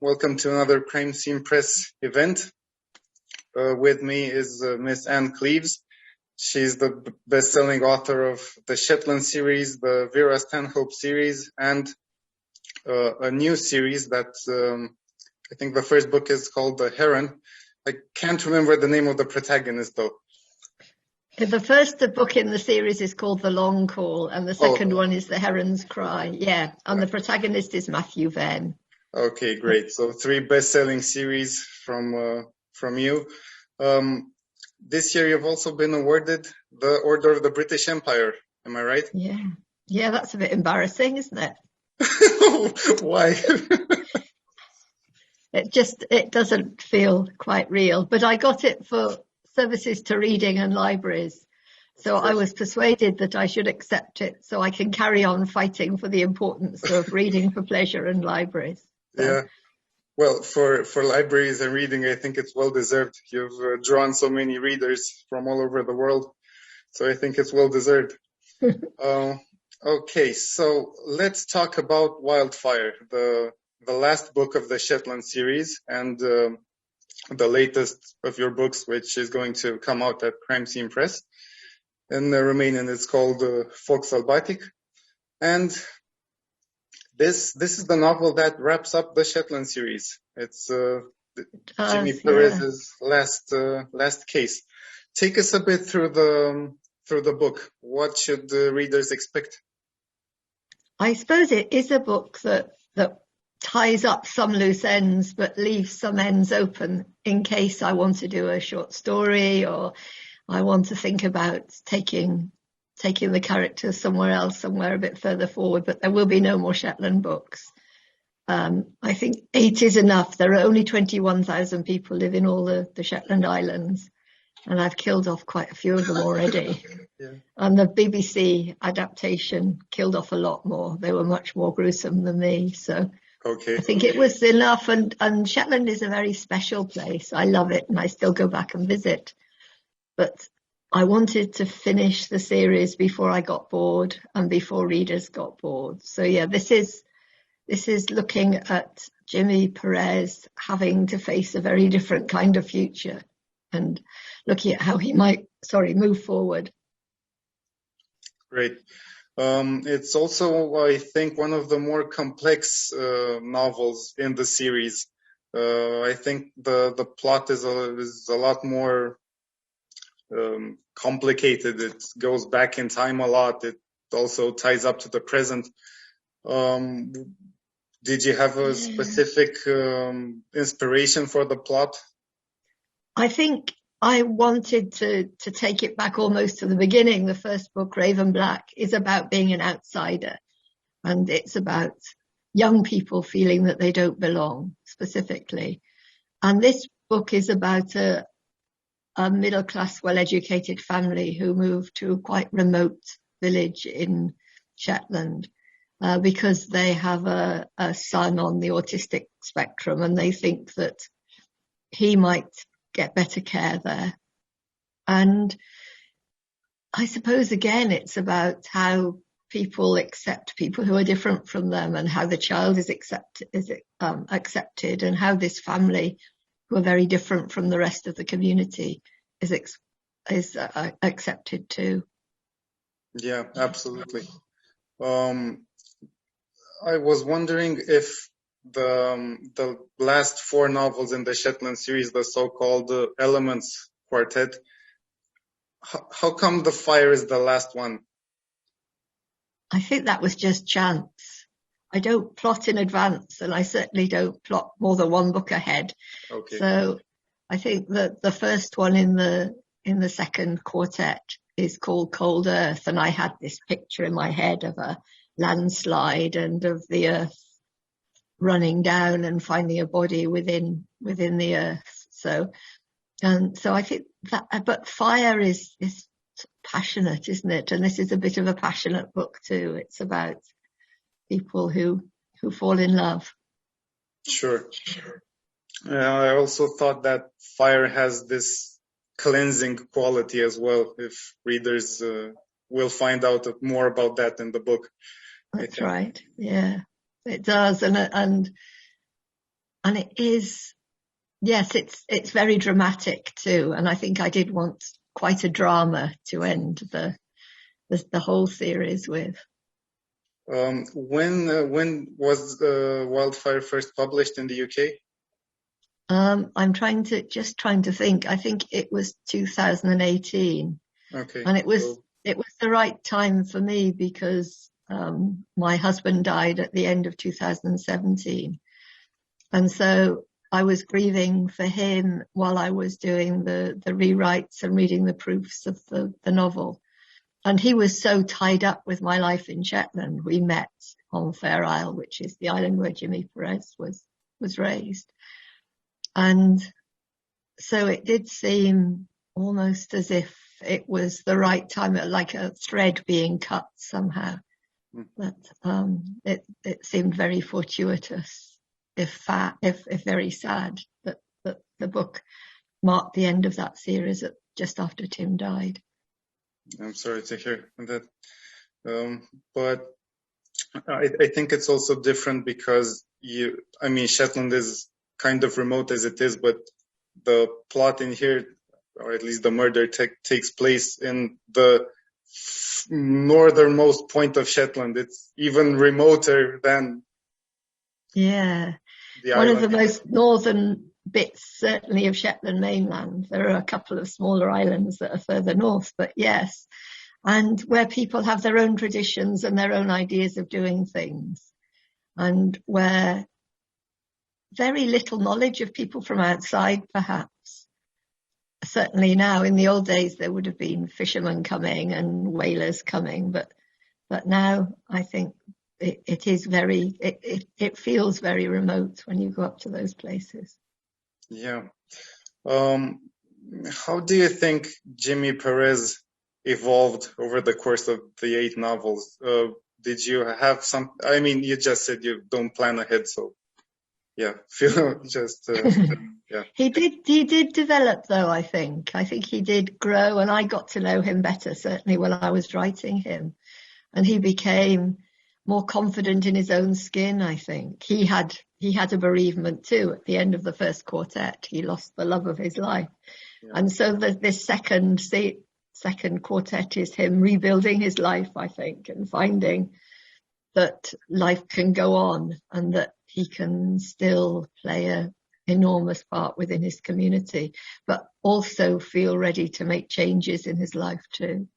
Welcome to another Crime Scene Press event. With me is Miss Ann Cleeves. She's the best-selling author of the Shetland series, the Vera Stanhope series, and a new series that I think the first book is called The Heron. I can't remember the name of the protagonist, though. The first book in the series is called The Long Call, and the second one is The Heron's Cry. Yeah, and the protagonist is Matthew Venn. Okay, great. So 3 best-selling series from you. This year you've also been awarded the Order of the British Empire. Am I right? Yeah, that's a bit embarrassing, isn't it? Why? It doesn't feel quite real, but I got it for services to reading and libraries. So I was persuaded that I should accept it so I can carry on fighting for the importance of reading for pleasure and libraries. So. Yeah. Well, for libraries and reading, I think it's well deserved. You've drawn so many readers from all over the world, so I think it's well deserved. Okay, so let's talk about Wildfire, the last book of the Shetland series, and the latest of your books, which is going to come out at Crime Scene Press. In Romanian, it's called Sălbatic, and this is the novel that wraps up the Shetland series. It's Jimmy Perez's last case. Take us a bit through the book. What should the readers expect? I suppose it is a book that ties up some loose ends, but leaves some ends open in case I want to do a short story or I want to think about taking the characters somewhere else, somewhere a bit further forward, but there will be no more Shetland books. I think 8 is enough. There are only 21,000 people live in all the Shetland Islands, and I've killed off quite a few of them already. Yeah. And the BBC adaptation killed off a lot more. They were much more gruesome than me, so I think it was enough. And Shetland is a very special place. I love it, and I still go back and visit. But I wanted to finish the series before I got bored and before readers got bored. So yeah, this is looking at Jimmy Perez having to face a very different kind of future and looking at how he might, move forward. Great. It's also, I think, one of the more complex novels in the series. I think the plot is a lot more complicated. It goes back in time a lot. It also ties up to the present. Did you have a specific inspiration for the plot? I think I wanted to take it back almost to the beginning. The first book, Raven Black, is about being an outsider, and it's about young people feeling that they don't belong specifically. And this book is about a middle-class, well-educated family who moved to a quite remote village in Shetland because they have a son on the autistic spectrum, and they think that he might get better care there. And I suppose, again, it's about how people accept people who are different from them and how the child is accepted and how this family, who are very different from the rest of the community, is accepted too. Yeah, absolutely. I was wondering if the last 4 novels in the Shetland series, the so-called Elements Quartet, how come The Fire is the last one? I think that was just chance. I don't plot in advance, and I certainly don't plot more than 1 book ahead. Okay. So I think that the first one in the second quartet is called Cold Earth, and I had this picture in my head of a landslide and of the earth running down and finding a body within the earth. So I think that, but fire is passionate, isn't it? And this is a bit of a passionate book too. It's about people who fall in love. Sure. I also thought that fire has this cleansing quality as well. If readers will find out more about that in the book. That's right. Yeah, it does. And And it is, yes, it's very dramatic too. And I think I did want quite a drama to end the whole series with. When was Wildfire first published in the UK? I'm trying to think. I think it was 2018. Okay. And it was the right time for me because my husband died at the end of 2017. And so I was grieving for him while I was doing the rewrites and reading the proofs of the novel. And he was so tied up with my life in Shetland. We met on Fair Isle, which is the island where Jimmy Perez was raised. And so it did seem almost as if it was the right time, like a thread being cut somehow. But it seemed very fortuitous, if very sad, that the book marked the end of that series just after Tim died. I'm sorry to hear that. But I think it's also different because Shetland is kind of remote as it is, but the plot in here, or at least the murder, takes place in the northernmost point of Shetland. It's even remoter than the one island. of the most northern bits, certainly, of Shetland mainland. There are a couple of smaller islands that are further north, but yes, and where people have their own traditions and their own ideas of doing things, and where very little knowledge of people from outside, perhaps. Certainly now, in the old days, there would have been fishermen coming and whalers coming, but now I think it is it feels very remote when you go up to those places. Yeah. How do you think Jimmy Perez evolved over the course of the 8 novels? Did you have some? I mean, you just said you don't plan ahead, so yeah. Yeah. He did develop, though. I think he did grow, and I got to know him better. Certainly when I was writing him, and he became more confident in his own skin. I think he had a bereavement too. At the end of the first quartet, he lost the love of his life. Yeah. And so this second quartet is him rebuilding his life, I think, and finding that life can go on and that he can still play an enormous part within his community, but also feel ready to make changes in his life too.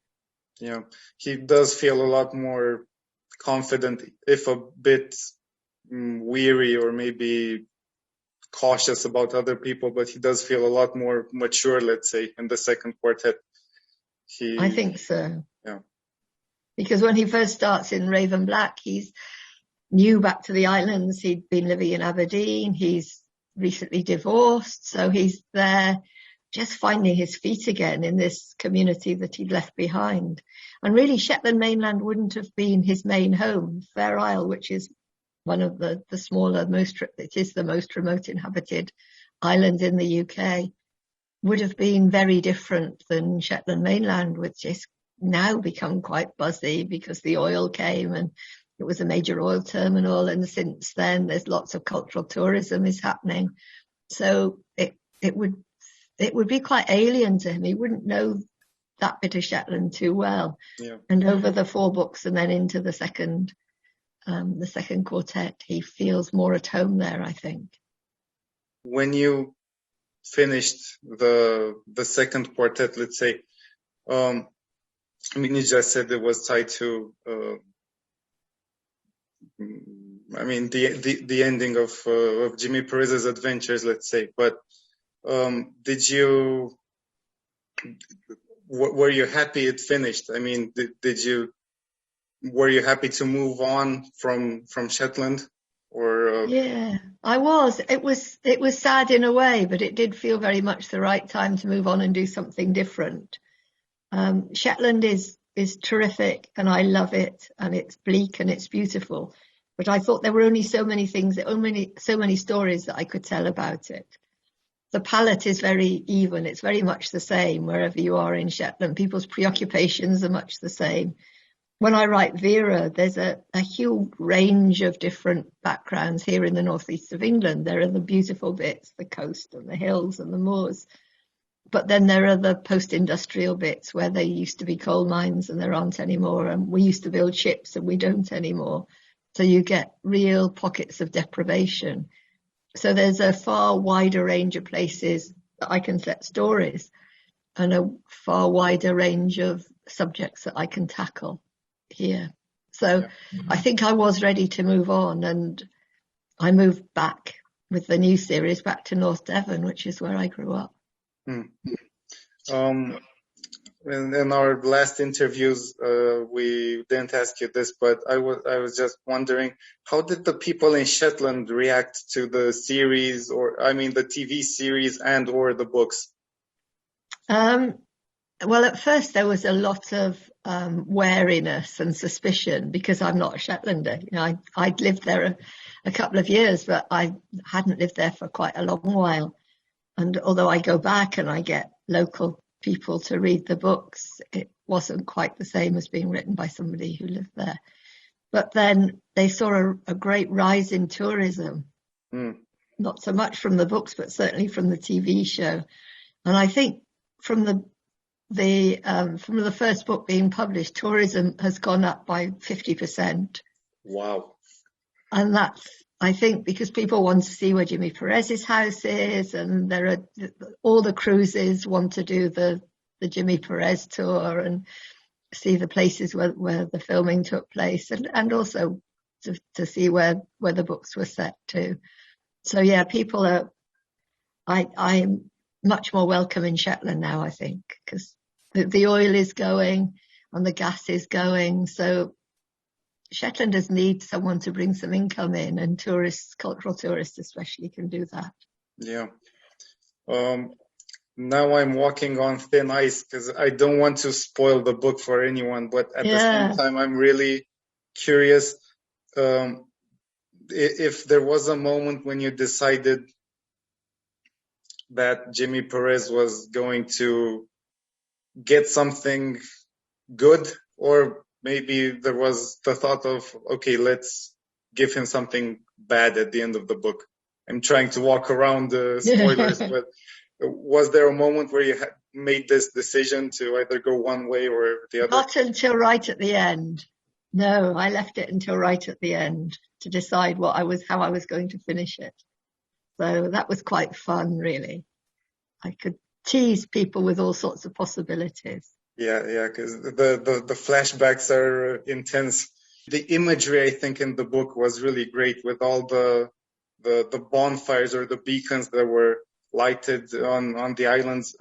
Yeah, he does feel a lot more confident, if a bit weary or maybe cautious about other people, but he does feel a lot more mature, let's say, in the second quartet. I think so. Yeah. Because when he first starts in Raven Black, he's new back to the islands. He'd been living in Aberdeen. He's recently divorced. So he's there just finding his feet again in this community that he'd left behind. And really, Shetland mainland wouldn't have been his main home. Fair Isle, which is one of the smaller, it is the most remote inhabited island in the UK, would have been very different than Shetland mainland, which is now become quite buzzy because the oil came and it was a major oil terminal. And since then, there's lots of cultural tourism is happening. So it would be quite alien to him. He wouldn't know that bit of Shetland too well. Yeah. And over the 4 books and then into the second quartet, he feels more at home there, I think. When you finished the second quartet, let's say, you just said it was tied to, the ending of Jimmy Perez's adventures, let's say. But were you happy it finished? I mean, were you happy to move on from Shetland? Or Yeah, I was. It was sad in a way, but it did feel very much the right time to move on and do something different. Shetland is terrific, and I love it, and it's bleak and it's beautiful. But I thought there were only so many things, so many stories that I could tell about it. The palette is very even. It's very much the same wherever you are in Shetland. People's preoccupations are much the same. when I write Vera, there's a huge range of different backgrounds here in the northeast of England. There are the beautiful bits, the coast and the hills and the moors. But then there are the post-industrial bits where there used to be coal mines and there aren't anymore. And we used to build ships and we don't anymore. So you get real pockets of deprivation. So there's a far wider range of places that I can set stories and a far wider range of subjects that I can tackle here. So I think I was ready to move on, and I moved back with the new series back to North Devon, which is where I grew up. In our last interviews, we didn't ask you this, but I was just wondering, how did the people in Shetland react to the series, the TV series and or the books? Well, at first there was a lot of wariness and suspicion because I'm not a Shetlander. You know, I'd lived there a couple of years, but I hadn't lived there for quite a long while. And although I go back and I get local people to read the books, it wasn't quite the same as being written by somebody who lived there. But then they saw a great rise in tourism, not so much from the books, but certainly from the TV show. And I think from the first book being published, tourism has gone up by 50%. Wow. And that's, I think, because people want to see where Jimmy Perez's house is, and there are all the cruises want to do the Jimmy Perez tour and see the places where the filming took place, and also to see where the books were set too. So yeah, people are. I'm much more welcome in Shetland now, I think, because the oil is going and the gas is going. So Shetlanders need someone to bring some income in, and tourists, cultural tourists especially, can do that. Yeah. Now I'm walking on thin ice because I don't want to spoil the book for anyone, but at the same time, I'm really curious if there was a moment when you decided that Jimmy Perez was going to get something good, or maybe there was the thought of, okay, let's give him something bad at the end of the book. I'm trying to walk around the spoilers, but was there a moment where you made this decision to either go one way or the other? Not until right at the end. No, I left it until right at the end to decide how I was going to finish it. So that was quite fun, really. I could tease people with all sorts of possibilities. Yeah, because the flashbacks are intense. The imagery, I think, in the book was really great, with all the bonfires or the beacons that were lighted on the islands.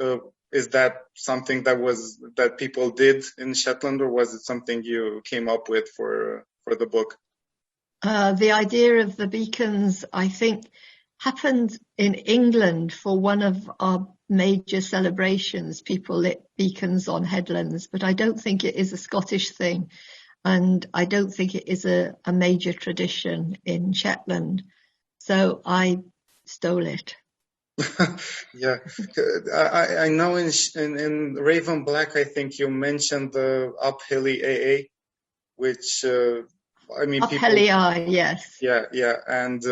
Is that something that people did in Shetland, or was it something you came up with for the book? The idea of the beacons, I think, happened in England for one of our major celebrations. People lit beacons on headlands, but I don't think it is a Scottish thing, and I don't think it is a major tradition in Shetland. So I stole it. Yeah, I know in Raven Black, I think you mentioned the Uphilly AA, which Uphilly, yes. Yeah, and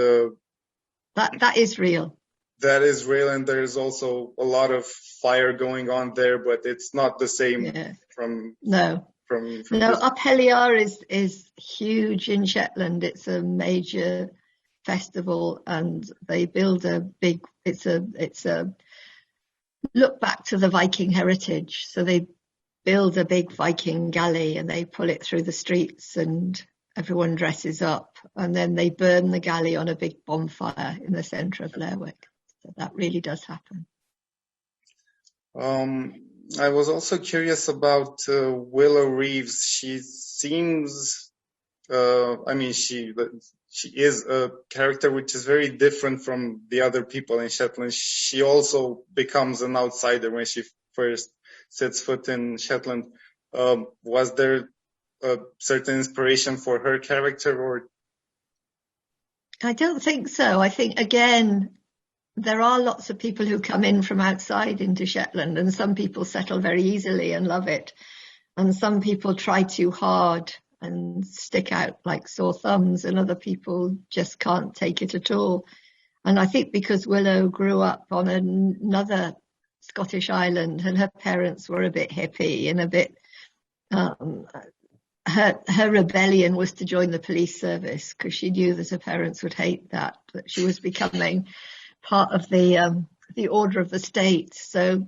that is real. That is real, and there is also a lot of fire going on there, but it's not the same from. Uphilly is huge in Shetland. It's a major festival, and they build it's a look back to the Viking heritage. So they build a big Viking galley and they pull it through the streets and everyone dresses up, and then they burn the galley on a big bonfire in the centre of Lerwick. So that really does happen. I was also curious about Willow Reeves. She seems, she is a character which is very different from the other people in Shetland. She also becomes an outsider when she first sets foot in Shetland. Was there a certain inspiration for her character, or? I don't think so. I think, again, there are lots of people who come in from outside into Shetland, and some people settle very easily and love it. And some people try too hard and stick out like sore thumbs, and other people just can't take it at all. And I think because Willow grew up on another Scottish island and her parents were a bit hippie and a bit, her rebellion was to join the police service because she knew that her parents would hate that she was becoming part of the order of the state. So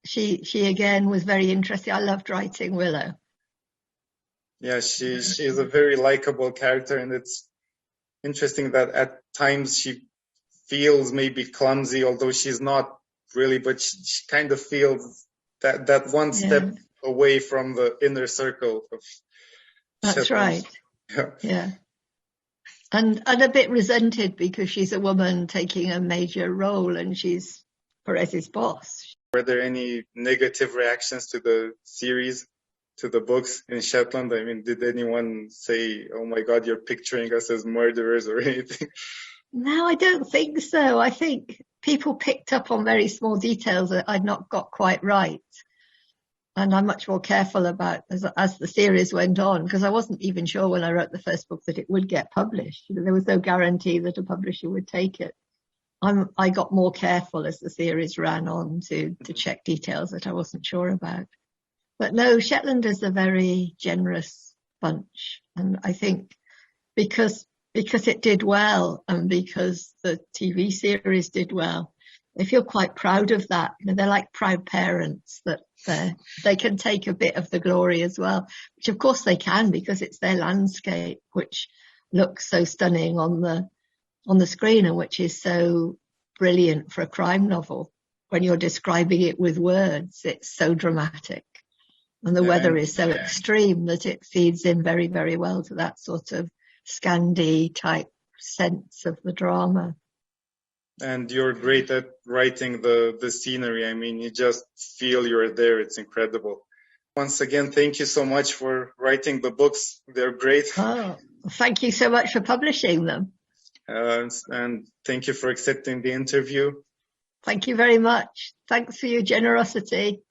she again was very interesting. I loved writing Willow. Yeah, she's a very likable character, and it's interesting that at times she feels maybe clumsy, although she's not really, but she kind of feels that one step away from the inner circle of That's Shetland. right. Yeah. And a bit resented because she's a woman taking a major role and she's Perez's boss. Were there any negative reactions to the series, to the books in Shetland? I mean, did anyone say, oh my God, you're picturing us as murderers or anything? No, I don't think so. I think people picked up on very small details that I'd not got quite right. And I'm much more careful about as the series went on, because I wasn't even sure when I wrote the first book that it would get published. There was no guarantee that a publisher would take it. I got more careful as the series ran on to check details that I wasn't sure about. But no, Shetland is a very generous bunch. And I think because it did well and because the TV series did well, they feel quite proud of that. You know, they're like proud parents that they can take a bit of the glory as well, which of course they can because it's their landscape, which looks so stunning on the screen and which is so brilliant for a crime novel. When you're describing it with words, it's so dramatic. And the weather is so extreme that it feeds in very, very well to that sort of Scandi type sense of the drama. And you're great at writing the scenery. I mean, you just feel you're there. It's incredible. Once again, thank you so much for writing the books. They're great. Oh, thank you so much for publishing them. And thank you for accepting the interview. Thank you very much. Thanks for your generosity.